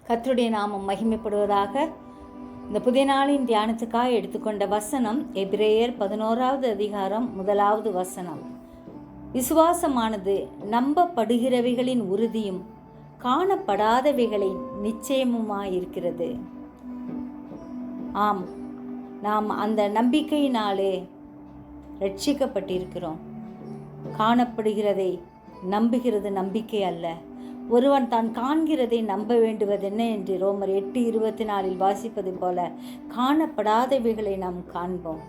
கர்த்தருடைய நாமம் மகிமைப்படுவதாக. இந்த புதிய நாளின் தியானத்துக்காக எடுத்துக்கொண்ட வசனம் எபிரேயர் 11வது அதிகாரம் 1வது வசனம். விசுவாசமானது நம்பப்படுகிறவைகளின் உறுதியும் காணப்படாதவைகளின் நிச்சயமுமாயிருக்கிறது. ஆம், நாம் அந்த நம்பிக்கையினாலே ரட்சிக்கப்பட்டிருக்கிறோம். காணப்படுகிறதை நம்புகிறது நம்பிக்கை அல்ல. ஒருவன் தான் காண்கிறதை நம்ப வேண்டுவதென்ன என்று ரோமர் 8:24 வாசிப்பது போல காணப்படாதவைகளை நாம் காண்போம்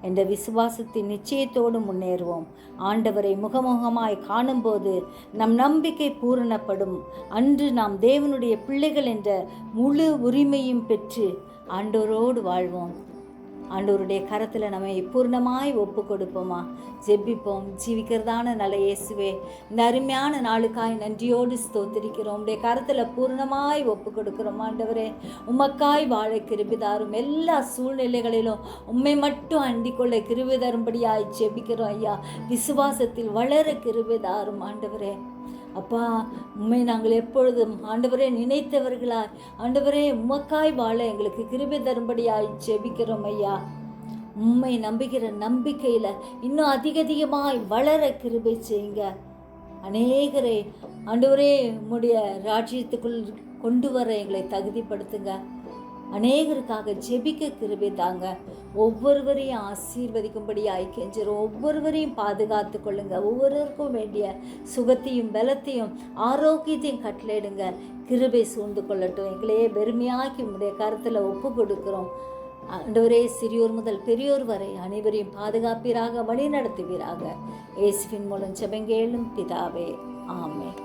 என்ற விசுவாசத்தின் நிச்சயத்தோடு முன்னேறுவோம். ஆண்டவரை முகமுகமாய் காணும்போது நம் நம்பிக்கை பூரணப்படும். அன்று நாம் தேவனுடைய பிள்ளைகள் என்ற முழு உரிமையும் பெற்று ஆண்டவரோடு வாழ்வோம். ஆண்டவருடைய கரத்தில் நம்மை பூர்ணமாய் ஒப்பு கொடுப்போமா? ஜெபிப்போம். ஜீவிக்கிறதான நல்ல இயேசுவே, இந்த அருமையான நாளுக்காய் நன்றியோடு ஸ்தோத்திரிக்கிறோம். உடைய கரத்தில் பூர்ணமாய் ஒப்பு கொடுக்கிறோம். ஆண்டவரே, உமக்காய் வாழ கிருபை தாரும். எல்லா சூழ்நிலைகளிலும் உம்மை மட்டும் அண்டிக்கொள்ள கிருபை தரும்படியாய் ஜெபிக்கிறோம் ஐயா. விசுவாசத்தில் வளர கிருபை தாரும் ஆண்டவரே. அப்பா, உம்மை நாங்கள் எப்பொழுதும் ஆண்டவரே நினைத்தவர்களாய் ஆண்டவரே உமக்காய் வாழ எங்களுக்கு கிருபை தரும்படியாய் ஜெபிக்கிறோம் ஐயா. உம்மை நம்புகிற நம்பிக்கையில் இன்னும் அதிகமாய் வளர கிருபை செய்யுங்க. அநேகரை ஆண்டவரே உம்முடைய ராஜ்யத்துக்குள் கொண்டு வர எங்களை தகுதிப்படுத்துங்க. அநேகருக்காக ஜெபிக்க கிருபை தாங்க. ஒவ்வொருவரையும் ஆசீர்வதிக்கும்படியாய் கெஞ்சுறோம். ஒவ்வொருவரையும் பாதுகாத்து கொள்ளுங்க. ஒவ்வொருவருக்கும் வேண்டிய சுகத்தையும் பலத்தையும் ஆரோக்கியத்தையும் கட்டளையிடுங்க. கிருபை சூழ்ந்து கொள்ளட்டும். எங்களையே பெருமையாக்கி உங்களுடைய கருத்தில் ஒப்பு கொடுக்கிறோம். ஆண்டவரே, சிறியோர் முதல் பெரியோர் வரை அனைவரையும் பாதுகாப்பீராக, வழி நடத்துவீராக. இயேசுவின் மூலம் ஜெபங்கேளும் பிதாவே, ஆமென்.